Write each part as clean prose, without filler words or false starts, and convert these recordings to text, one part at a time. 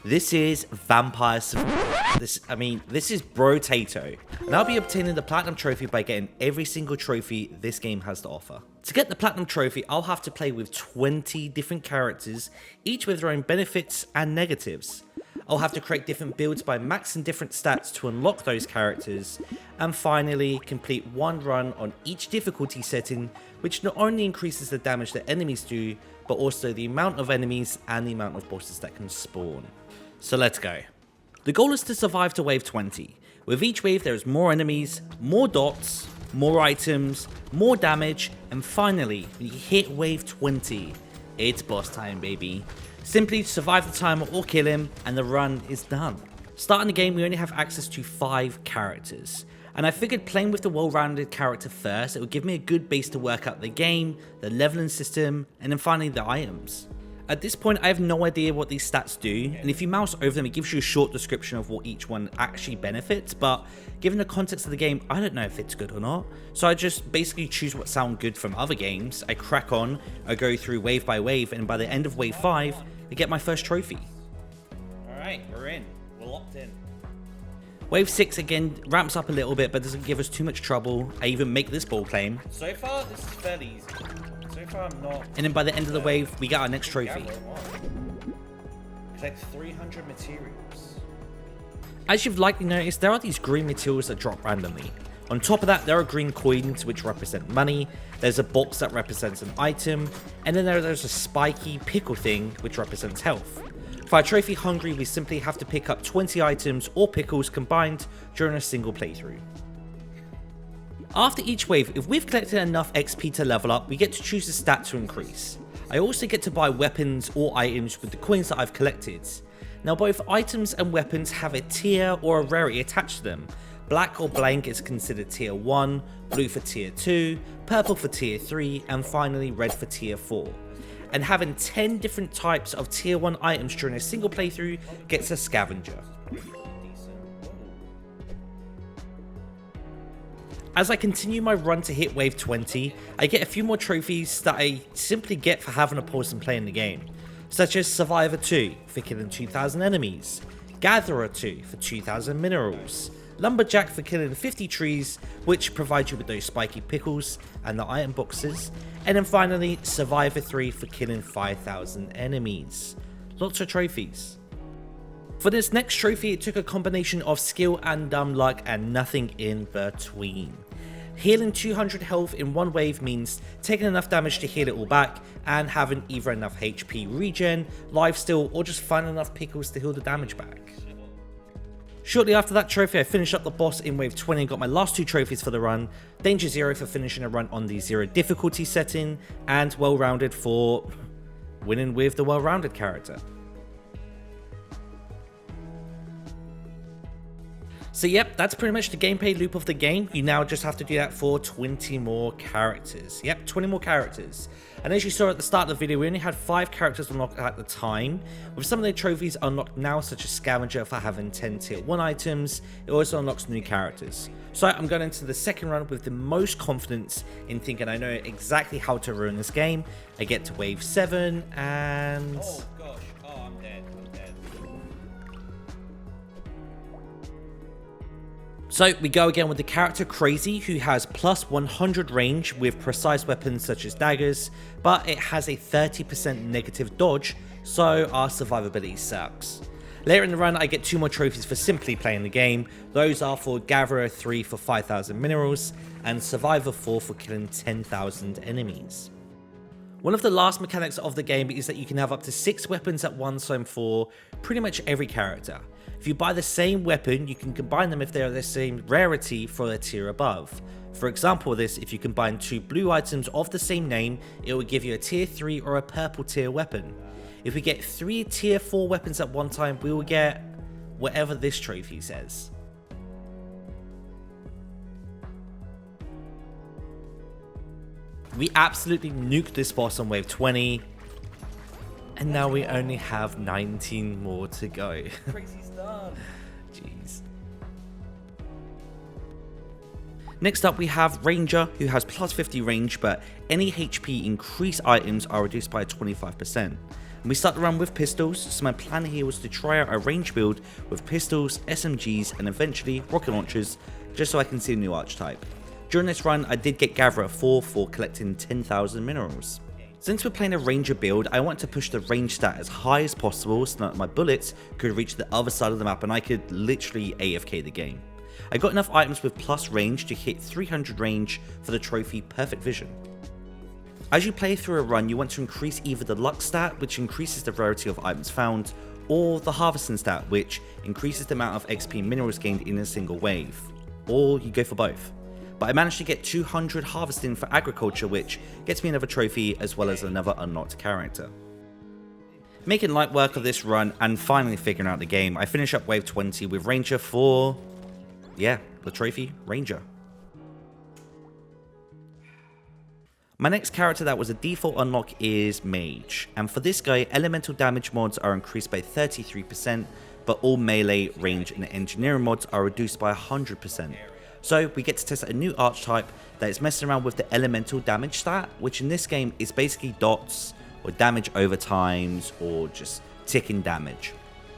This is Vampire This is Brotato, and I'll be obtaining the Platinum Trophy by getting every single trophy this game has to offer. To get the Platinum Trophy, I'll have to play with 20 different characters, each with their own benefits and negatives. I'll have to create different builds by maxing different stats to unlock those characters, and finally complete one run on each difficulty setting, which not only increases the damage that enemies do, but also the amount of enemies and the amount of bosses that can spawn. So let's go. The goal is to survive to wave 20. With each wave there is more enemies, more dots, more items, more damage, and finally, when you hit wave 20, it's boss time, baby. Simply survive the timer or kill him, and the run is done. Starting the game, we only have access to 5 characters, and I figured playing with the well-rounded character first, it would give me a good base to work out the game, the leveling system, and then finally the items. At this point, I have no idea what these stats do, and if you mouse over them, it gives you a short description of what each one actually benefits, but given the context of the game, I don't know if it's good or not. So I just basically choose what sound good from other games, I crack on, I go through wave by wave, and by the end of wave 5, I get my first trophy. Alright, we're in. We're locked in. Wave 6 again ramps up a little bit, but doesn't give us too much trouble. I even make this ball claim. So far, this is fairly easy. So far, I'm not. And then by the end of the wave, we got our next trophy. Collect 300 materials. As you've likely noticed, there are these green materials that drop randomly. On top of that, there are green coins which represent money, there's a box that represents an item, and then there's a spiky pickle thing which represents health. For our trophy hungry, we simply have to pick up 20 items or pickles combined during a single playthrough. After each wave, if we've collected enough XP to level up, we get to choose a stat to increase. I also get to buy weapons or items with the coins that I've collected. Now both items and weapons have a tier or a rarity attached to them. Black or blank is considered tier 1, blue for tier 2, purple for tier 3, and finally red for tier 4. And having 10 different types of tier 1 items during a single playthrough gets a Scavenger. As I continue my run to hit wave 20, I get a few more trophies that I simply get for having a pause and play in the game, such as Survivor 2 for killing 2,000 enemies, Gatherer 2 for 2,000 minerals, Lumberjack for killing 50 trees, which provide you with those spiky pickles and the item boxes, and then finally Survivor 3 for killing 5,000 enemies. Lots of trophies. For this next trophy, it took a combination of skill and dumb luck and nothing in between. Healing 200 health in one wave means taking enough damage to heal it all back, and having either enough HP regen, lifesteal, or just finding enough pickles to heal the damage back. Shortly after that trophy, I finished up the boss in wave 20 and got my last 2 trophies for the run, Danger 0 for finishing a run on the 0 difficulty setting, and Well Rounded for winning with the Well Rounded character. So yep, that's pretty much the gameplay loop of the game. You now just have to do that for 20 more characters. Yep, 20 more characters. And as you saw at the start of the video, we only had 5 characters unlocked at the time. With some of the trophies unlocked now, such as Scavenger for having 10 tier 1 items, it also unlocks new characters. So I'm going into the second run with the most confidence in thinking I know exactly how to ruin this game. I get to wave 7 and... oh gosh, oh I'm dead. So we go again with the character Crazy, who has plus 100 range with precise weapons such as daggers, but it has a 30% negative dodge, so our survivability sucks. Later in the run, I get 2 more trophies for simply playing the game. Those are for Gatherer 3 for 5,000 minerals, and Survivor 4 for killing 10,000 enemies. One of the last mechanics of the game is that you can have up to 6 weapons at one time for pretty much every character. If you buy the same weapon, you can combine them if they are the same rarity for a tier above. For example, if you combine 2 blue items of the same name, it will give you a tier 3 or a purple tier weapon. If we get 3 tier 4 weapons at one time, we will get whatever this trophy says. We absolutely nuked this boss on wave 20, and now we only have 19 more to go. Crazy's done. Jeez. Next up we have Ranger, who has plus 50 range, but any HP increased items are reduced by 25%. We start the run with pistols, so my plan here was to try out a range build with pistols, SMGs and eventually rocket launchers, just so I can see a new archetype. During this run I did get Gatherer 4 for collecting 10,000 minerals. Since we're playing a ranger build, I want to push the range stat as high as possible so that my bullets could reach the other side of the map and I could literally AFK the game. I got enough items with plus range to hit 300 range for the trophy Perfect Vision. As you play through a run, you want to increase either the luck stat, which increases the rarity of items found, or the harvesting stat, which increases the amount of XP minerals gained in a single wave. Or you go for both. But I managed to get 200 harvesting for agriculture, which gets me another trophy as well as another unlocked character. Making light work of this run and finally figuring out the game, I finish up wave 20 with Ranger for, the trophy Ranger. My next character that was a default unlock is Mage, and for this guy elemental damage mods are increased by 33%, but all melee, range and engineering mods are reduced by 100%. So we get to test out a new archetype that is messing around with the elemental damage stat, which in this game is basically dots or damage over times or just ticking damage.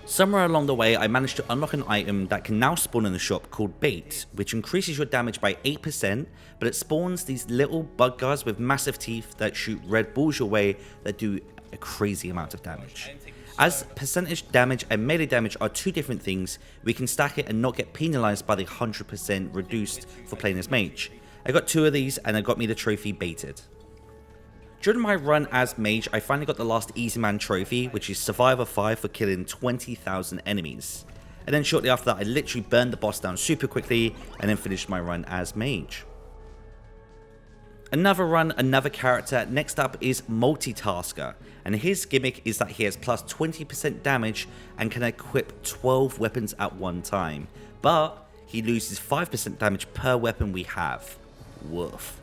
Somewhere along the way I managed to unlock an item that can now spawn in the shop called Bait, which increases your damage by 8%, but it spawns these little bug guys with massive teeth that shoot red balls your way that do a crazy amount of damage. As percentage damage and melee damage are two different things, we can stack it and not get penalised by the 100% reduced for playing as Mage. I got 2 of these and it got me the trophy Baited. During my run as Mage, I finally got the last Easy Man trophy, which is Survivor 5 for killing 20,000 enemies. And then shortly after that I literally burned the boss down super quickly and then finished my run as Mage. Another run, another character. Next up is Multitasker, and his gimmick is that he has plus 20% damage and can equip 12 weapons at one time, but he loses 5% damage per weapon we have. Woof.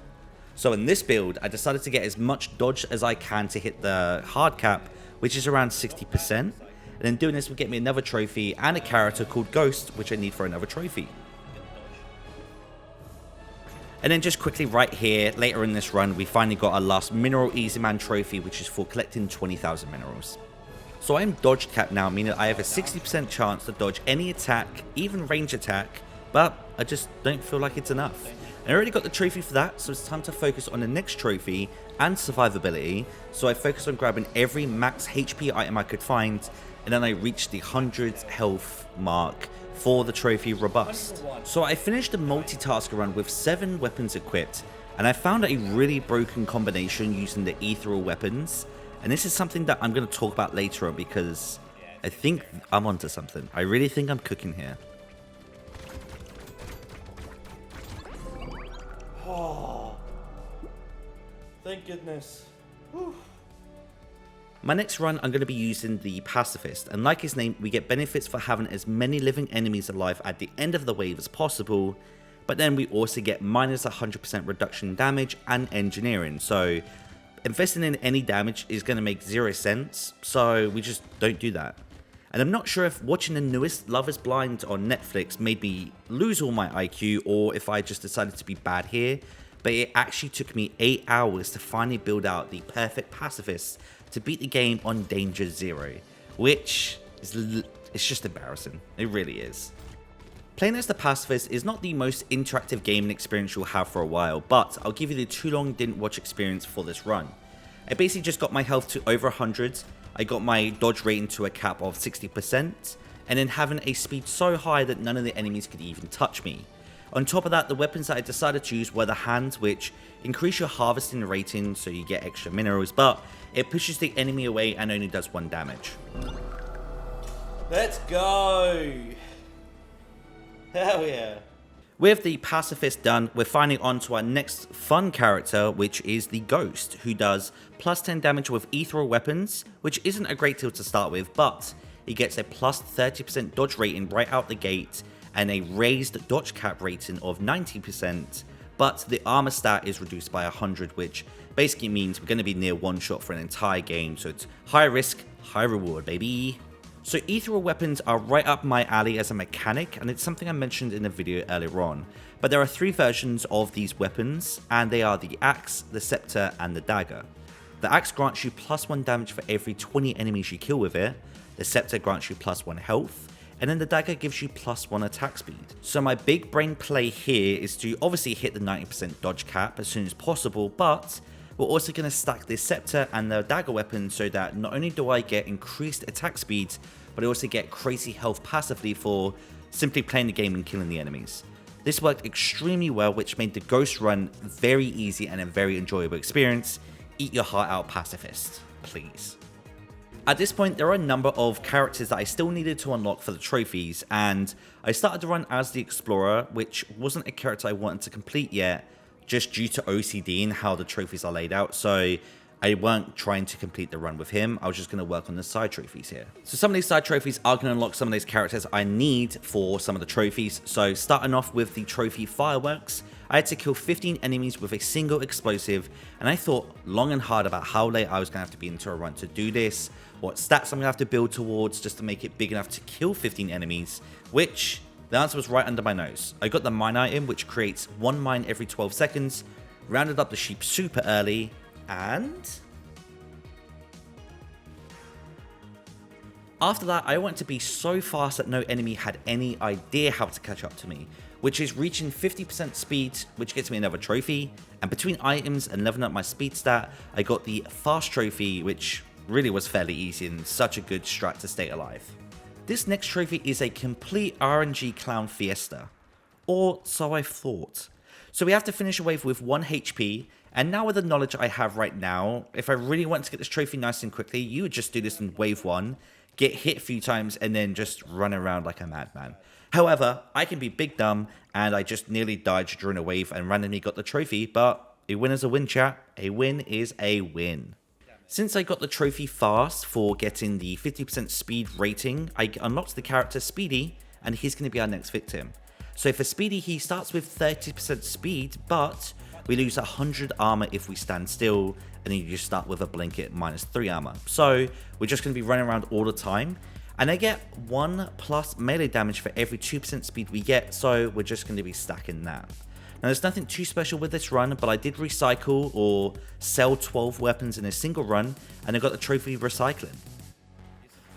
So in this build, I decided to get as much dodge as I can to hit the hard cap, which is around 60%, and then doing this will get me another trophy and a character called Ghost, which I need for another trophy. And then just quickly right here, later in this run, we finally got our last Mineral Easy Man trophy, which is for collecting 20,000 minerals. So I'm dodge capped now, meaning I have a 60% chance to dodge any attack, even range attack, but I just don't feel like it's enough. I already got the trophy for that, so it's time to focus on the next trophy and survivability. So I focused on grabbing every max HP item I could find, and then I reached the 100 health mark for the trophy Robust. So I finished the Multitasker run with 7 weapons equipped, and I found a really broken combination using the ethereal weapons, and this is something that I'm going to talk about later on because I think I'm onto something. I really think I'm cooking here. Oh, thank goodness. Whew. My next run I'm going to be using the Pacifist, and like his name, we get benefits for having as many living enemies alive at the end of the wave as possible, but then we also get minus 100% reduction in damage and engineering, so investing in any damage is going to make 0 sense, so we just don't do that. And I'm not sure if watching the newest Love is Blind on Netflix made me lose all my IQ or if I just decided to be bad here, but it actually took me 8 hours to finally build out the perfect Pacifist to beat the game on Danger 0, which is it's just embarrassing. It really is. Playing as the Pacifist is not the most interactive gaming experience you'll have for a while, but I'll give you the too long didn't watch experience for this run. I basically just got my health to over 100, I got my dodge rating to a cap of 60%, and then having a speed so high that none of the enemies could even touch me. On top of that, the weapons that I decided to use were the hands, which increase your harvesting rating so you get extra minerals, but it pushes the enemy away and only does 1 damage. Let's go! Hell yeah. With the Pacifist done, we're finally on to our next fun character, which is the Ghost, who does plus 10 damage with ethereal weapons, which isn't a great deal to start with, but he gets a plus 30% dodge rating right out the gate, and a raised dodge cap rating of 90%, but the armor stat is reduced by 100, which basically means we're going to be near one shot for an entire game, so it's high risk, high reward, baby. So ethereal weapons are right up my alley as a mechanic, and it's something I mentioned in a video earlier on, but there are 3 versions of these weapons, and they are the axe, the scepter, and the dagger. The axe grants you +1 damage for every 20 enemies you kill with it, the scepter grants you +1 health, and then the dagger gives you +1 attack speed. So my big brain play here is to obviously hit the 90% dodge cap as soon as possible, but we're also going to stack this scepter and the dagger weapon so that not only do I get increased attack speed, but I also get crazy health passively for simply playing the game and killing the enemies. This worked extremely well, which made the ghost run very easy and a very enjoyable experience. Eat your heart out, Pacifist, please. At this point, there are a number of characters that I still needed to unlock for the trophies, and I started to run as the Explorer, which wasn't a character I wanted to complete yet, just due to OCD and how the trophies are laid out, so I weren't trying to complete the run with him. I was just going to work on the side trophies here. So some of these side trophies are going to unlock some of these characters I need for some of the trophies. So starting off with the trophy Fireworks, I had to kill 15 enemies with a single explosive, and I thought long and hard about how late I was going to have to be into a run to do this, what stats I'm going to have to build towards just to make it big enough to kill 15 enemies, which the answer was right under my nose. I got the mine item, which creates 1 mine every 12 seconds, rounded up the sheep super early, and after that, I want to be so fast that no enemy had any idea how to catch up to me, which is reaching 50% speed, which gets me another trophy, and between items and leveling up my speed stat, I got the fast trophy, which really was fairly easy and such a good strat to stay alive. This next trophy is a complete RNG clown fiesta, or so I thought. So we have to finish a wave with 1 HP, and now with the knowledge I have right now, if I really want to get this trophy nice and quickly, you would just do this in wave 1, get hit a few times, and then just run around like a madman. However, I can be big dumb, and I just nearly died during a wave and randomly got the trophy, but a win is a win, chat. A win is a win. Since I got the trophy fast for getting the 50% speed rating, I unlocked the character Speedy, and he's going to be our next victim. So for Speedy, he starts with 30% speed, but we lose 100 armor if we stand still, and then you just start with a blanket -3 armor. So we're just going to be running around all the time, and I get 1+ melee damage for every 2% speed we get, so we're just going to be stacking that. Now there's nothing too special with this run, but I did recycle or sell 12 weapons in a single run, and I got the trophy recycling.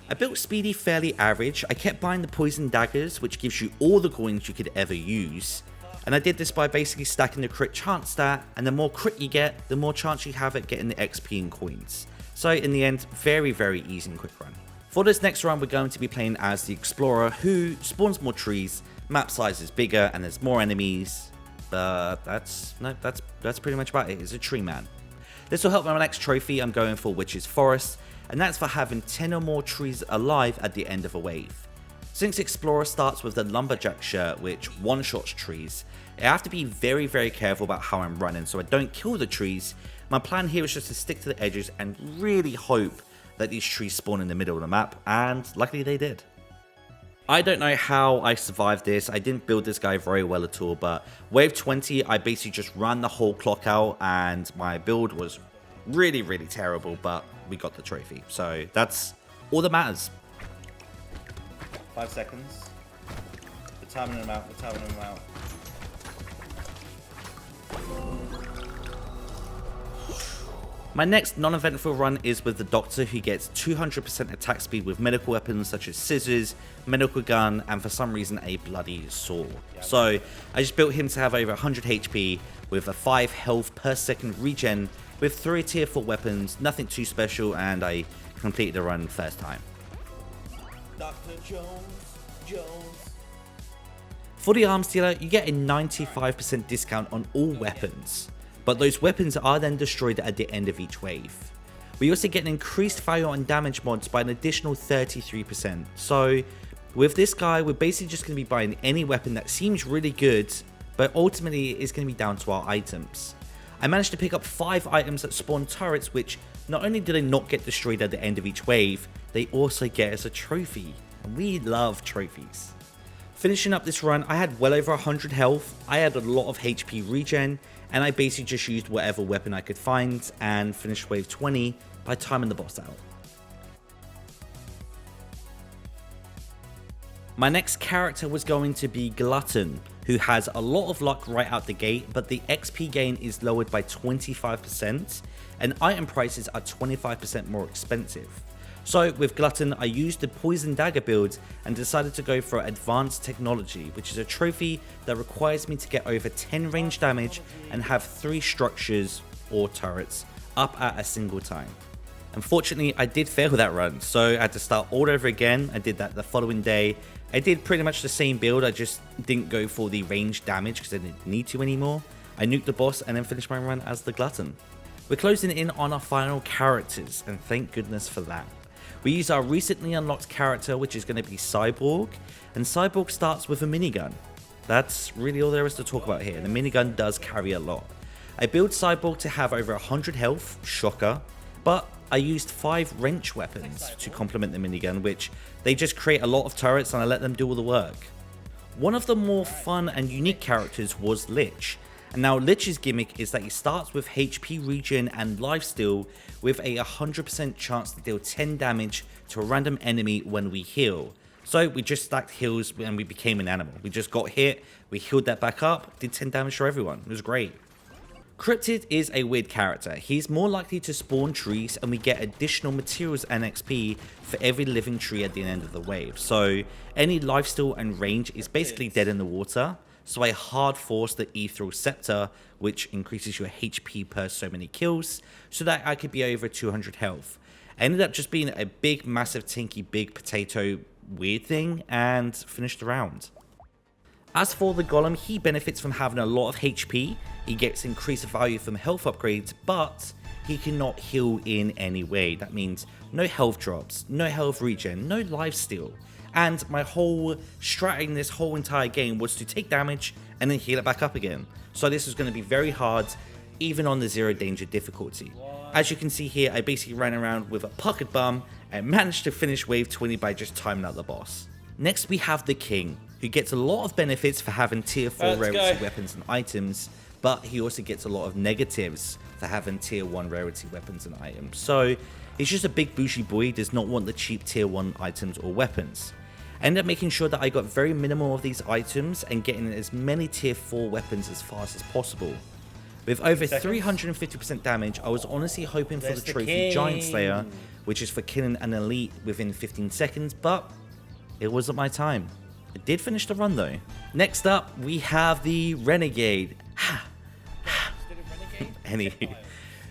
I built Speedy fairly average. I kept buying the poison daggers, which gives you all the coins you could ever use, and I did this by basically stacking the crit chance stat, and the more crit you get, the more chance you have at getting the XP and coins. So in the end, very, very easy and quick run. For this next run, we're going to be playing as the Explorer, who spawns more trees, map size is bigger, and there's more enemies. That's pretty much about it. It's a tree man. This will help my next trophy I'm going for, which is Forest, and that's for having 10 or more trees alive at the end of a wave. Since Explorer starts with the Lumberjack shirt, which one-shots trees, I have to be very, very careful about how I'm running so I don't kill the trees. My plan here is just to stick to the edges and really hope that these trees spawn in the middle of the map, and luckily they did. I don't know how I survived this. I didn't build this guy very well at all, but wave 20, I basically just ran the whole clock out, and my build was really, really terrible, but we got the trophy. So that's all that matters. 5 seconds. We're timing them out, My next non-eventful run is with the Doctor, who gets 200% attack speed with medical weapons such as scissors, medical gun, and for some reason a bloody saw. So I just built him to have over 100 HP with a 5 health per second regen with 3 tier 4 weapons, nothing too special, and I completed the run first time. Dr. Jones. For the arms dealer, you get a 95% discount on all weapons, but those weapons are then destroyed at the end of each wave. We also get an increased fire and damage mods by an additional 33%. So with this guy, we're basically just going to be buying any weapon that seems really good, but ultimately it's going to be down to our items. I managed to pick up 5 items that spawn turrets, which not only do they not get destroyed at the end of each wave, they also get as a trophy. And we love trophies. Finishing up this run, I had well over 100 health, I had a lot of HP regen, and I basically just used whatever weapon I could find and finished wave 20 by timing the boss out. My next character was going to be Glutton, who has a lot of luck right out the gate, but the XP gain is lowered by 25% and item prices are 25% more expensive. So with Glutton, I used the Poison Dagger build and decided to go for Advanced Technology, which is a trophy that requires me to get over 10 range damage and have 3 structures or turrets up at a single time. Unfortunately, I did fail that run, so I had to start all over again. I did that the following day. I did pretty much the same build, I just didn't go for the range damage because I didn't need to anymore. I nuked the boss and then finished my run as the Glutton. We're closing in on our final characters, and thank goodness for that. We use our recently unlocked character, which is going to be Cyborg, and Cyborg starts with a minigun. That's really all there is to talk about here. The minigun does carry a lot. I built Cyborg to have over 100 health, shocker, but I used 5 wrench weapons to complement the minigun, which they just create a lot of turrets and I let them do all the work. One of the more fun and unique characters was Lich. And now Lich's gimmick is that he starts with HP regen and lifesteal with a 100% chance to deal 10 damage to a random enemy when we heal. So we just stacked heals and we became an animal. We just got hit, we healed that back up, did 10 damage for everyone. It was great. Cryptid is a weird character. He's more likely to spawn trees and we get additional materials and XP for every living tree at the end of the wave. So any lifesteal and range is basically dead in the water. So I hard forced the Ethereal Scepter, which increases your HP per so many kills, so that I could be over 200 health. I ended up just being a big, massive, tinky, big potato weird thing and finished the round. As for the Golem, he benefits from having a lot of HP, he gets increased value from health upgrades, but he cannot heal in any way. That means no health drops, no health regen, no lifesteal. And my whole strat in this whole entire game was to take damage and then heal it back up again. So this is going to be very hard, even on the 0 danger difficulty. As you can see here, I basically ran around with a puckered bum and managed to finish wave 20 by just timing out the boss. Next we have the King, who gets a lot of benefits for having tier 4 rarity weapons and items, but he also gets a lot of negatives for having tier 1 rarity weapons and items. So he's just a big bougie boy, does not want the cheap tier 1 items or weapons. I ended up making sure that I got very minimal of these items and getting as many tier 4 weapons as fast as possible. With over 350% damage, I was honestly hoping for the trophy Giant Slayer, which is for killing an elite within 15 seconds, but it wasn't my time. I did finish the run though. Next up, we have the Renegade.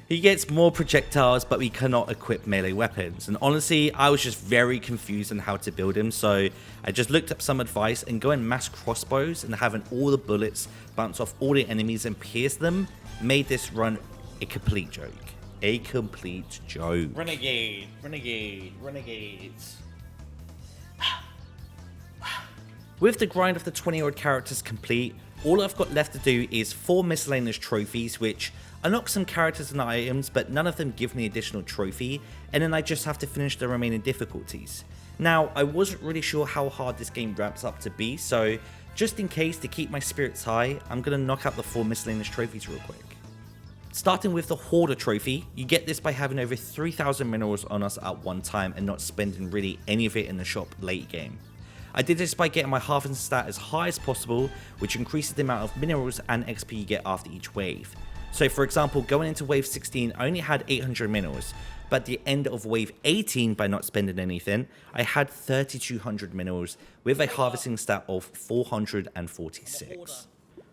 He gets more projectiles, but we cannot equip melee weapons. And honestly, I was just very confused on how to build him, so I just looked up some advice, and going mass crossbows and having all the bullets bounce off all the enemies and pierce them made this run a complete joke. A complete joke. Renegades. With the grind of the 20-odd characters complete, all I've got left to do is 4 miscellaneous trophies, which unlock some characters and items, but none of them give me additional trophy, and then I just have to finish the remaining difficulties. Now, I wasn't really sure how hard this game ramps up to be, so just in case to keep my spirits high, I'm going to knock out the 4 miscellaneous trophies real quick. Starting with the Hoarder trophy, you get this by having over 3,000 minerals on us at one time and not spending really any of it in the shop late game. I did this by getting my harvesting stat as high as possible, which increases the amount of minerals and XP you get after each wave. So for example, going into wave 16, I only had 800 minerals, but at the end of wave 18, by not spending anything, I had 3,200 minerals with a harvesting stat of 446.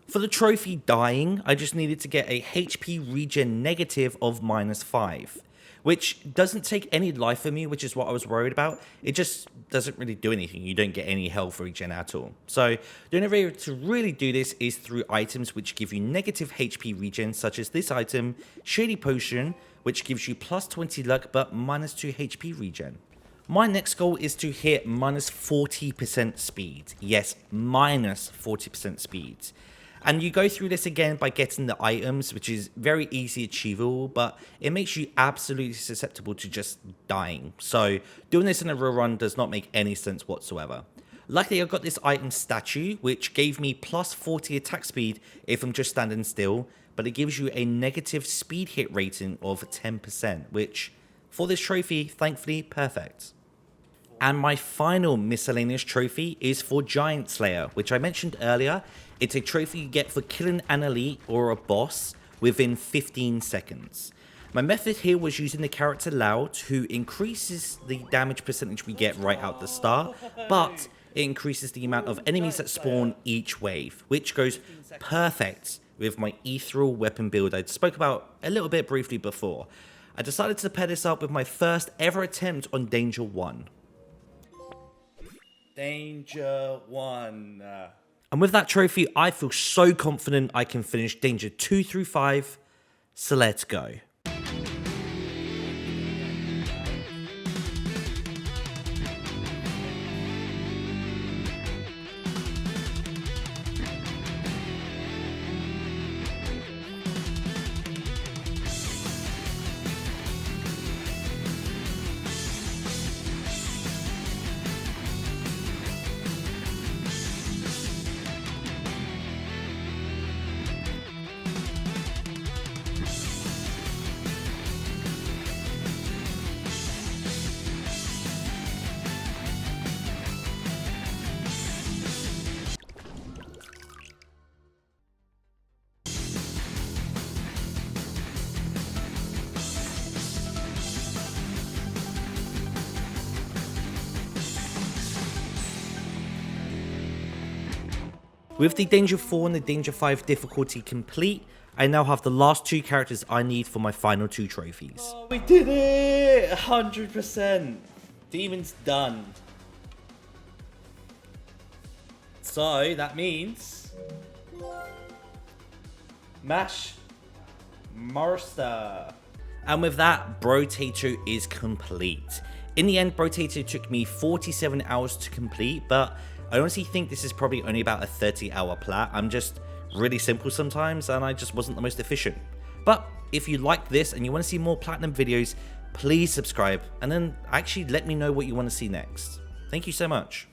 For the trophy Dying, I just needed to get a HP regen negative of -5. Which doesn't take any life from me, which is what I was worried about. It just doesn't really do anything. You don't get any health regen at all. So the only way to really do this is through items which give you negative HP regen, such as this item, Shady Potion, which gives you plus 20 luck but -2 HP regen. My next goal is to hit -40% speed. Yes, -40% speed. And you go through this again by getting the items, which is very easy achievable, but it makes you absolutely susceptible to just dying. So doing this in a real run does not make any sense whatsoever. Luckily, I got this item statue, which gave me plus 40 attack speed if I'm just standing still, but it gives you a negative speed hit rating of 10%, which for this trophy, thankfully, perfect. And my final miscellaneous trophy is for Giant Slayer, which I mentioned earlier. It's a trophy you get for killing an elite or a boss within 15 seconds. My method here was using the character Loud, who increases the damage percentage we get right out the start, but it increases the amount of enemies that spawn each wave, which goes perfect with my ethereal weapon build I spoke about a little bit briefly before. I decided to pair this up with my first ever attempt on Danger 1. Danger 1. And with that trophy, I feel so confident I can finish Danger 2 through 5, so let's go. With the Danger 4 and the Danger 5 difficulty complete, I now have the last 2 characters I need for my final 2 trophies. Oh, we did it! 100%. Demon's done. So, that means... Mash Marster. And with that, Brotato is complete. In the end, Brotato took me 47 hours to complete, but I honestly think this is probably only about a 30-hour plat. I'm just really simple sometimes, and I just wasn't the most efficient. But if you like this and you want to see more Platinum videos, please subscribe, and then actually let me know what you want to see next. Thank you so much.